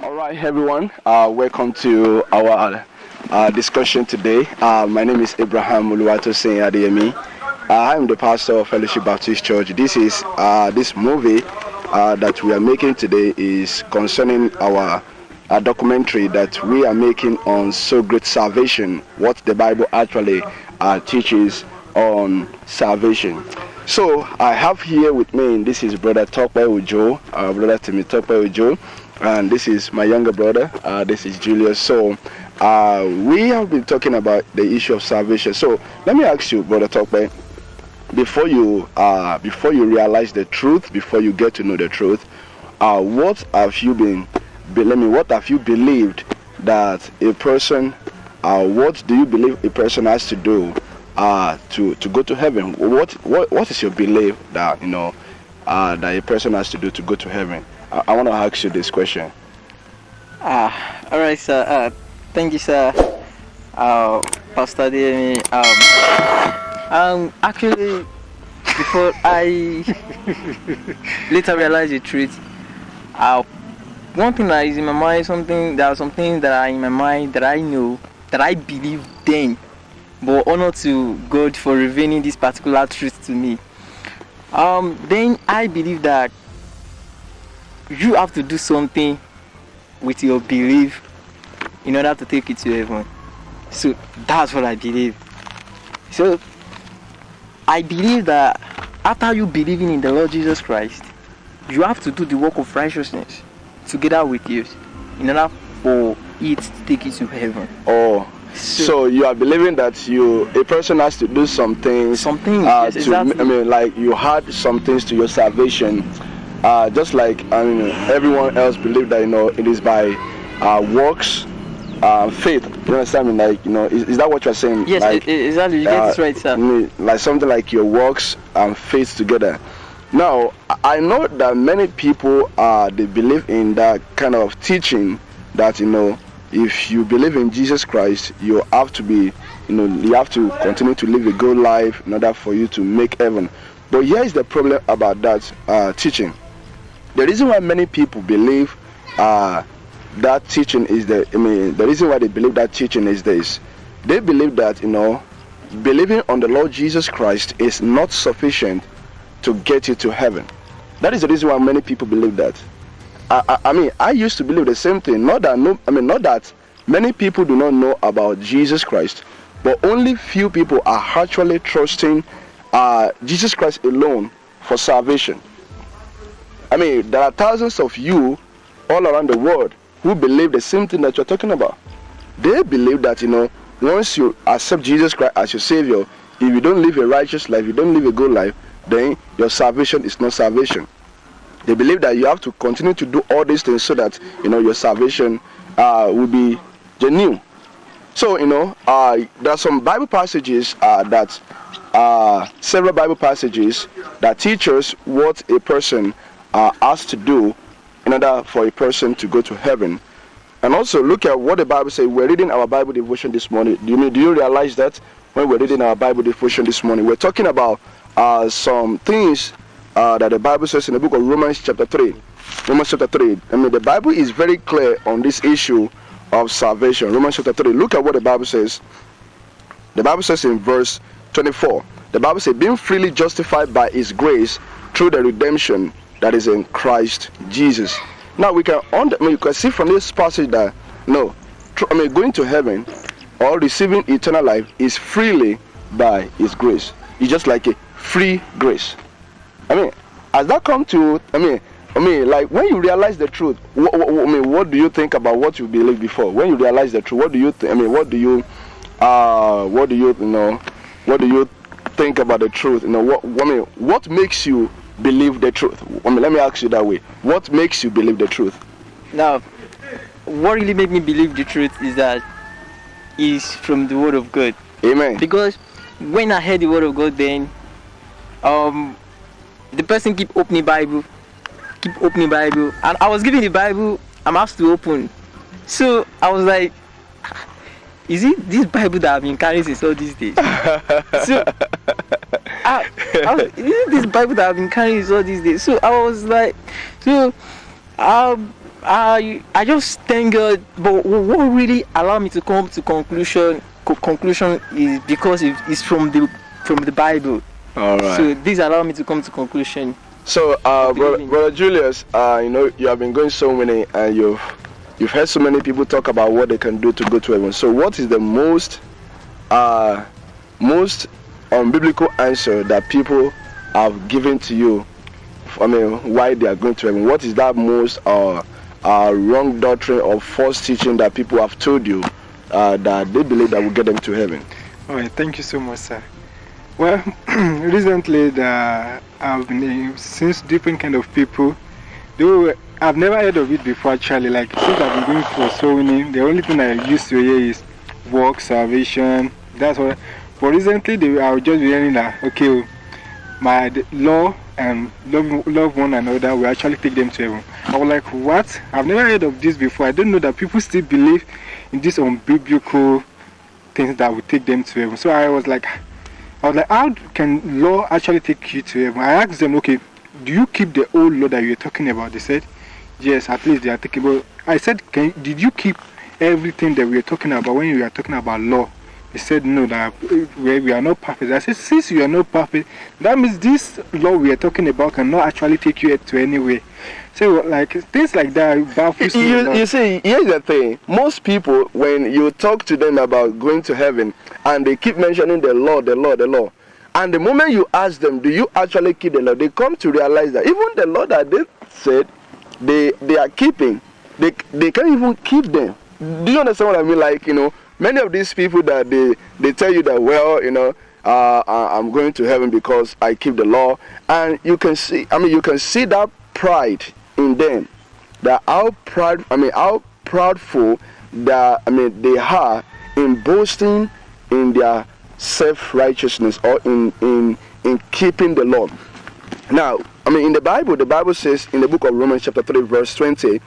All right, everyone. Welcome to our discussion today. My name is Abraham Uluwato Saint Adeyemi. I am the pastor of Fellowship Baptist Church. This movie that we are making today is concerning our documentary that we are making on so great salvation. What the Bible actually teaches on salvation. So I have here with me. This is Brother Tope Ojo, Brother Timmy Tope Ojo. And this is my younger brother. This is Julius. So we have been talking about the issue of salvation. So let me ask you, Brother Tope, before you realize the truth, before you get to know the truth, what have you believed that a person? What do you believe a person has to do to go to heaven? What is your belief that that a person has to do to go to heaven? I want to ask you this question. All right, sir. Thank you, sir. Pastor Demi. Actually, before I later realized the truth, one thing that is in my mind, there are some things that are in my mind that I know, that I believe then, but honor to God for revealing this particular truth to me. Then I believe that you have to do something with your belief in order to take it to heaven. So that's what I believe. So I believe that after you believing in the Lord Jesus Christ, you have to do the work of righteousness together with you in order for it to take you to heaven. Oh, so you are believing that a person has to do some things. Yes, exactly. I mean, like you had some things to your salvation. Just like everyone else believe that it is by works, faith. You understand me? Like is that what you're saying? Yes, like, exactly. You get it right, sir. Like something like your works and faith together. Now I know that many people they believe in that kind of teaching that if you believe in Jesus Christ, you have to be you have to continue to live a good life in order for you to make heaven. But here is the problem about that teaching. The reason why many people believe that teaching is the reason why they believe that teaching is this. They believe that believing on the Lord Jesus Christ is not sufficient to get you to heaven. That is the reason why many people believe that. I used to believe the same thing. Not that many people do not know about Jesus Christ, but only few people are actually trusting Jesus Christ alone for salvation. There are thousands of you all around the world who believe the same thing that you're talking about. They believe that once you accept Jesus Christ as your Savior, if you don't live a righteous life, you don't live a good life, then your salvation is not salvation. They believe that you have to continue to do all these things so that your salvation will be genuine. So there are some Bible passages several Bible passages that teach us what a person has to do in order for a person to go to heaven. And also look at what the Bible says. We're reading our Bible devotion this morning. Do you realize that when we're reading our Bible devotion this morning, we're talking about some things that the Bible says in the book of Romans chapter 3. Romans chapter 3. The Bible is very clear on this issue of salvation. Romans chapter 3. Look at what the Bible says. The Bible says in verse 24. The Bible says, being freely justified by His grace through the redemption that is in Christ Jesus. Now you can see from this passage that going to heaven or receiving eternal life is freely by His grace. It's just like a free grace. As that come to like when you realize the truth, what do you think about what you believed before? When you realize the truth, what do you what do you think about the truth? What makes you believe the truth? Let me ask you that way. What makes you believe the truth? Now, what really made me believe the truth is from the Word of God. Amen. Because when I heard the Word of God, then the person keep opening Bible, and I was given the Bible. I'm asked to open, so I was like, is it this Bible that I've been carrying since all these days? So is it this Bible that I've been carrying since all these days? So I was like, I just thank God. But what really allowed me to come to conclusion is because it's from the Bible. All right. So this allowed me to come to conclusion. So, brother Julius, you have been going so many, and you've heard so many people talk about what they can do to go to heaven. So, what is the most unbiblical answer that people have given to you? I mean, why they are going to heaven? What is that most wrong doctrine or false teaching that people have told you that they believe that will get them to heaven? All right, thank you so much, sir. Well, recently I've been since different kind of people. Though I've never heard of it before actually. Like since I've been going for so many, the only thing I used to hear is work, salvation. That's what. But recently I was just hearing that okay, the law and love one another will actually take them to heaven. I was like, what? I've never heard of this before. I don't know that people still believe in this unbiblical things that will take them to heaven. So I was like, how can law actually take you to heaven? I asked them, okay, do you keep the old law that you're talking about? They said, yes, at least they are taking. But I said, did you keep everything that we are talking about when you are talking about law? They said, no, that we are not perfect. I said, since you are not perfect, that means this law we are talking about cannot actually take you to anywhere. So, like, things like that baffles me. You see, here's the thing. Most people, when you talk to them about going to heaven, and they keep mentioning the law, and the moment you ask them, do you actually keep the law, they come to realize that even the law that they said they are keeping, they can't even keep them. Do you understand what I mean? Like, many of these people that they tell you that, well, I'm going to heaven because I keep the law, and you can see that pride in them, that how proudful that they are in boasting in their self-righteousness or in keeping the law. Now, in the Bible says in the book of Romans chapter 3 verse 20,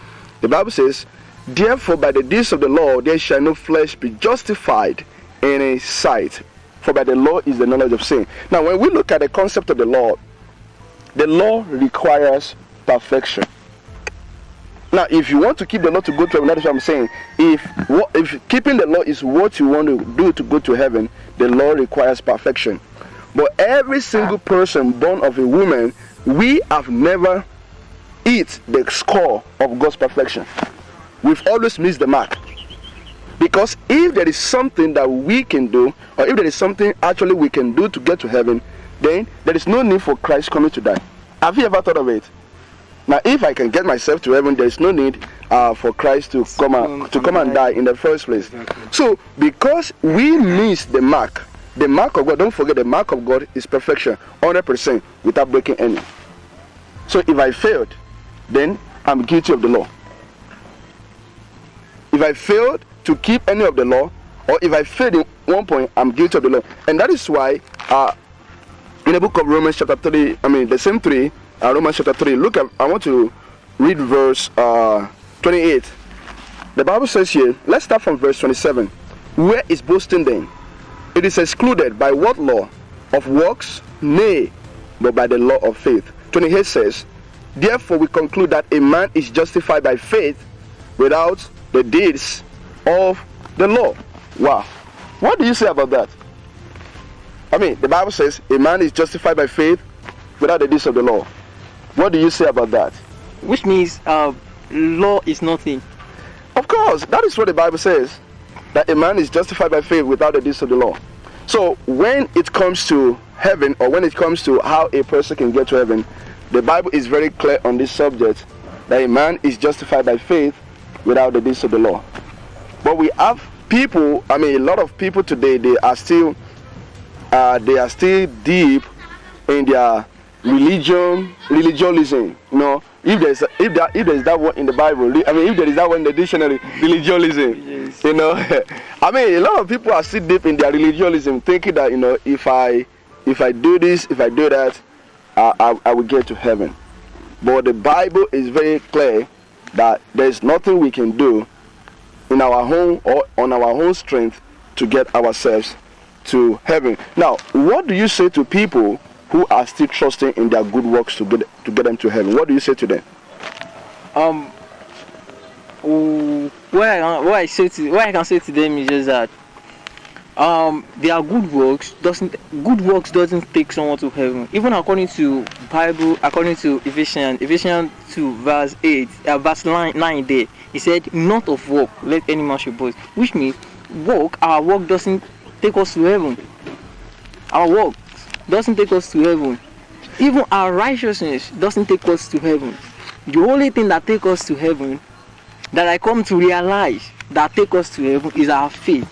the Bible says, therefore by the deeds of the law there shall no flesh be justified in his sight, for by the law is the knowledge of sin. Now, when we look at the concept of the law requires perfection. Now, if you want to keep the law to go to heaven, that is what I'm saying. If keeping the law is what you want to do to go to heaven, the law requires perfection. But every single person born of a woman, we have never hit the score of God's perfection. We've always missed the mark. Because if there is something that we can do, or if there is something actually we can do to get to heaven, then there is no need for Christ coming to die. Have you ever thought of it? Now, if I can get myself to heaven, there is no need for Christ to come and die in the first place. Exactly. So, because we miss the mark of God, don't forget the mark of God is perfection, 100%, without breaking any. So, if I failed, then I'm guilty of the law. If I failed to keep any of the law, or if I failed in one point, I'm guilty of the law. And that is why, in the book of Romans chapter 3, the same 3, Romans chapter 3, I want to read verse 28. The Bible says here, let's start from verse 27. Where is boasting then? It is excluded by what law? Of works? Nay, but by the law of faith. 28 says, therefore we conclude that a man is justified by faith without the deeds of the law. Wow. What do you say about that? The Bible says a man is justified by faith without the deeds of the law. What do you say about that? Which means law is nothing. Of course, that is what the Bible says. That a man is justified by faith without the deeds of the law. So when it comes to heaven, or when it comes to how a person can get to heaven, the Bible is very clear on this subject, that a man is justified by faith without the deeds of the law. But we have people, a lot of people today, they are still deep in their religionism. If there is that word in the Bible, if there is that word in the dictionary, religionism. Yes. A lot of people are still deep in their religionism, thinking that if I do this, if I do that, I will get to heaven. But the Bible is very clear that there is nothing we can do in our own or on our own strength to get ourselves to heaven. Now, what do you say to people who are still trusting in their good works to get them to heaven? What do you say to them? what I can say to them is just that their good works doesn't take someone to heaven. Even according to Bible, according to Ephesians 2 verse 8, verse 9 there, he said, "Not of work let any man should boast," which means our work doesn't take us to heaven. Our work doesn't take us to heaven. Even our righteousness doesn't take us to heaven. The only thing that takes us to heaven, that I come to realize that take us to heaven, is our faith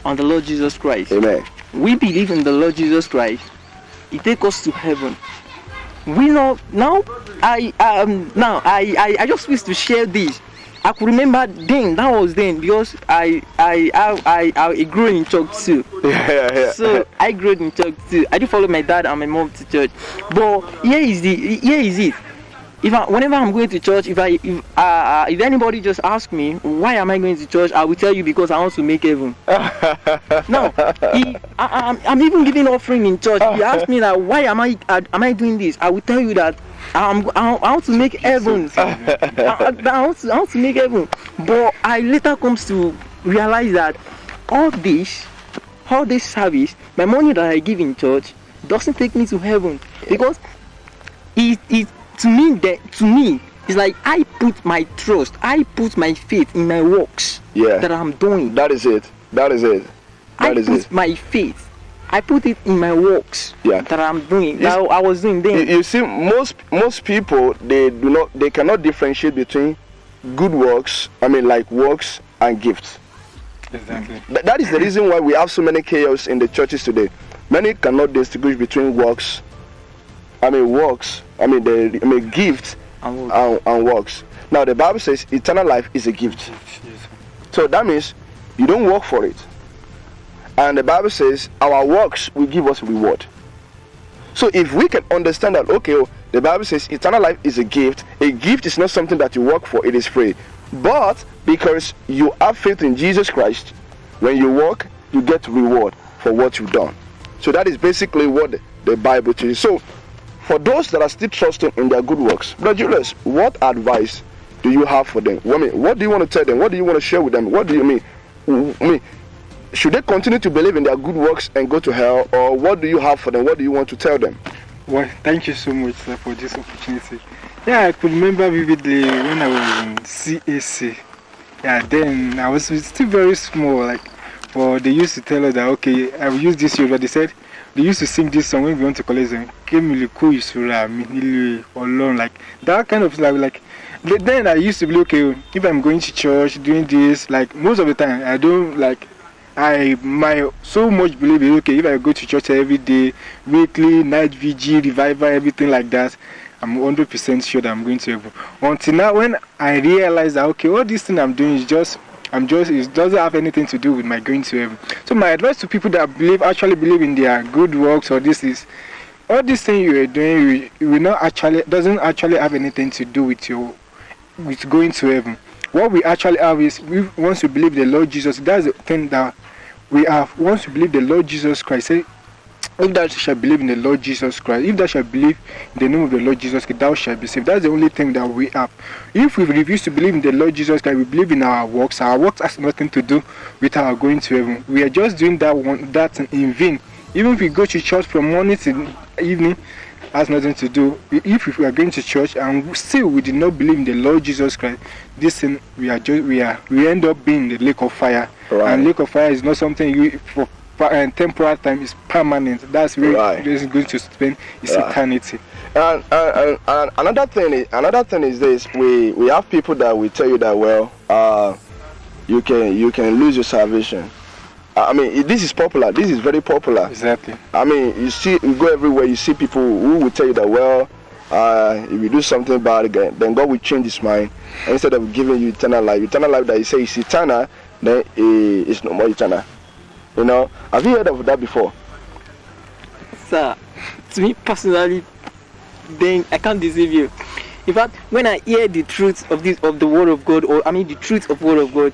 on the Lord Jesus Christ. Amen. We believe in the Lord Jesus Christ. He takes us to heaven. We know now. I just wish to share this. I could remember then. That was then, because I grew in church too. Yeah. So I grew in church too. I do follow my dad and my mom to church. But here is it. Whenever I'm going to church, if anybody just asks me why am I going to church, I will tell you because I want to make heaven. No, I'm even giving offering in church. If you ask me that why am I doing this, I will tell you that I want to make heaven. I want to make heaven. But I later comes to realize that all this service, my money that I give in church, doesn't take me to heaven, because to me, it's like I put my trust, I put my faith in my works that I'm doing. That is it. I put my faith, I put it in my works that I'm doing. That I was doing then. You see, most people, they cannot differentiate between good works. I mean, like works and gifts. Exactly. That is the reason why we have so many chaos in the churches today. Many cannot distinguish between gifts, and works. Now the Bible says eternal life is a gift. Yes. So that means you don't work for it. And the Bible says our works will give us reward. So if we can understand that, the Bible says eternal life is a gift. A gift is not something that you work for, it is free. But because you have faith in Jesus Christ, when you work, you get reward for what you've done. So that is basically what the Bible teaches. So for those that are still trusting in their good works, Brother Julius, what advice do you have for them? What do you want to tell them? What do you want to share with them? What do you mean? Should they continue to believe in their good works and go to hell, or what do you have for them? What do you want to tell them? Well, thank you so much, sir, for this opportunity. Yeah, I could remember vividly when I was in CAC. Yeah, then I was still very small, but they used to tell us that, I will use this year, but they said, they used to sing this song when we went to college, like that kind of like. Then I used to be if I'm going to church doing this, most of the time I don't so much believe it. If I go to church every day, weekly, night vigil, revival, everything like that, I'm 100% sure that I'm going to heaven. Until now, when I realize that all this thing I'm doing is it doesn't have anything to do with my going to heaven. So my advice to people that actually believe in their good works, or this is, all this thing you are doing, doesn't actually have anything to do with going to heaven. What we actually have is, once we believe the Lord Jesus, that's the thing that we have. Once we believe the Lord Jesus Christ, say, if thou shalt believe in the Lord Jesus Christ, if thou shalt believe in the name of the Lord Jesus Christ, thou shalt be saved. That's the only thing that we have. If we refuse to believe in the Lord Jesus Christ, we believe in our works. Our works has nothing to do with our going to heaven. We are just doing that in vain. Even if we go to church from morning to evening, has nothing to do. If we are going to church and still we did not believe in the Lord Jesus Christ, this thing we end up being the lake of fire. Right. And lake of fire is not something for temporal time, is permanent. That's where it's going to spend its eternity. And another thing is this: we have people that will tell you that you can lose your salvation. I mean, this is popular. This is very popular. Exactly. I mean, you go everywhere, you see people who will tell you that if you do something bad again, then God will change his mind. And instead of giving you eternal life that he says is eternal, then it's no more eternal. Have you heard of that before? Sir, to me personally, then I can't deceive you. In fact, when I hear the truth of the word of God, the truth of word of God,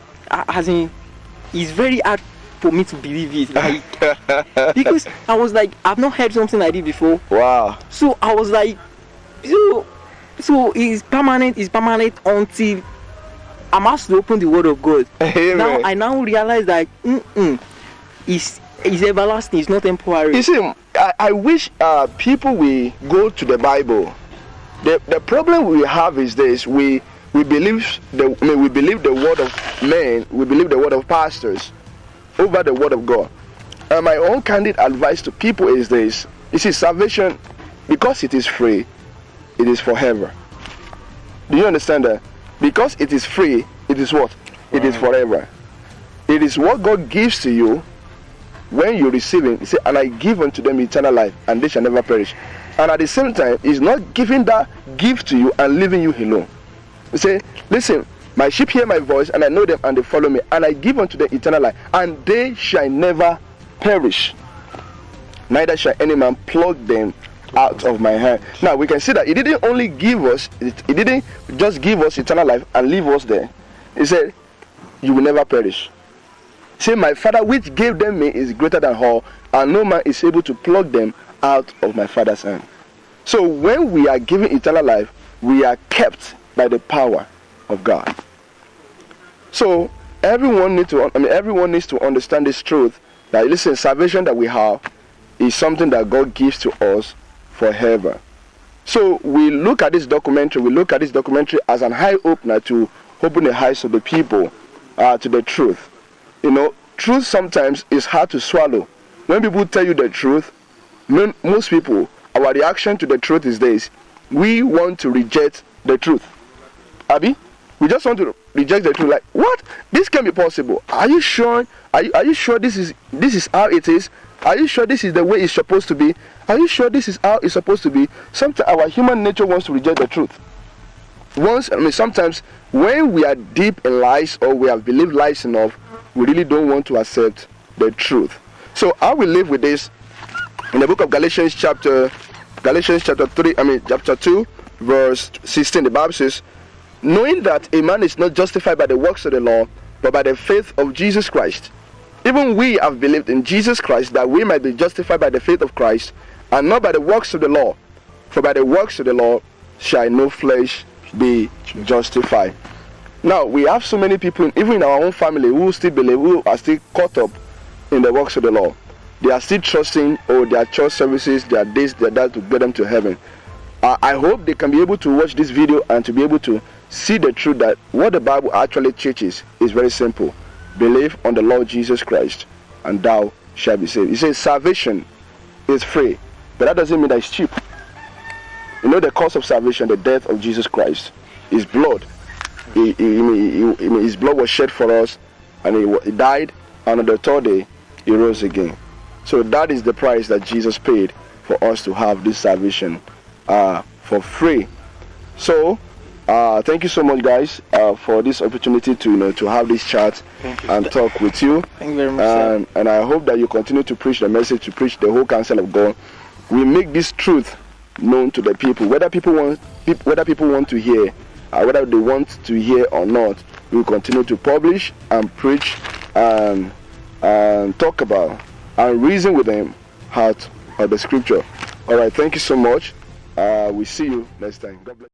it's very hard for me to believe it, because I was like, I've not heard something like this before. Wow. So I was like, so it's permanent until I'm asked to open the word of God. Amen. Now I now realize that it's everlasting, it's not temporary. You see, I wish people will go to the Bible. The problem we have is this: we believe we believe the word of men, we believe the word of pastors over the word of God. And my own candid advice to people is this: you see, salvation, because it is free, it is forever. Do you understand that? Because it is free, it is what? It is forever. It is what God gives to you when you receive it. He said, and I give unto them eternal life, and they shall never perish. And at the same time, He's not giving that gift to you and leaving you alone. He say, listen, my sheep hear my voice, and I know them, and they follow me, and I give unto them eternal life, and they shall never perish. Neither shall any man pluck them out of my hand. Now we can see that He didn't only give us, He didn't just give us eternal life and leave us there. He said, you will never perish. Say, my Father which gave them me is greater than all, and no man is able to pluck them out of my Father's hand. So when we are given eternal life, we are kept by the power of God. So everyone needs to understand this truth, that listen, salvation that we have is something that God gives to us forever. So we look at this documentary as an eye opener to open the eyes of the people to the truth. You know, truth sometimes is hard to swallow. When people tell you the truth, most people, our reaction to the truth is this: we want to reject the truth. Abi, we just want to reject the truth. Like, what? This can be possible? Are you sure? Are you sure this is how it is? Are you sure this is the way it's supposed to be? Are you sure this is how it's supposed to be? Sometimes our human nature wants to reject the truth. Sometimes when we are deep in lies, or we have believed lies enough, we really don't want to accept the truth. So I will live with this in the book of Galatians chapter 2, verse 16. The Bible says, knowing that a man is not justified by the works of the law, but by the faith of Jesus Christ. Even we have believed in Jesus Christ, that we might be justified by the faith of Christ, and not by the works of the law. For by the works of the law shall no flesh be justified. Now, we have so many people, even in our own family, who still believe, who are still caught up in the works of the law. They are still trusting, their church services, their this, their that, to get them to heaven. I hope they can be able to watch this video and to be able to see the truth, that what the Bible actually teaches is very simple. Believe on the Lord Jesus Christ, and thou shalt be saved. He says salvation is free, but that doesn't mean that it's cheap. You know, the cost of salvation, the death of Jesus Christ, His blood. His blood was shed for us, and he died, and on the third day He rose again. So that is the price that Jesus paid for us to have this salvation for free. So thank you so much, guys, for this opportunity to have this chat and talk with you. Thank you very much, and I hope that you continue to preach the message, to preach the whole counsel of God. We make this truth known to the people, whether people want to hear, whether they want to hear or not. We will continue to publish and preach and talk about and reason with them out of the scripture. All right, thank you so much. We see you next time. God bless.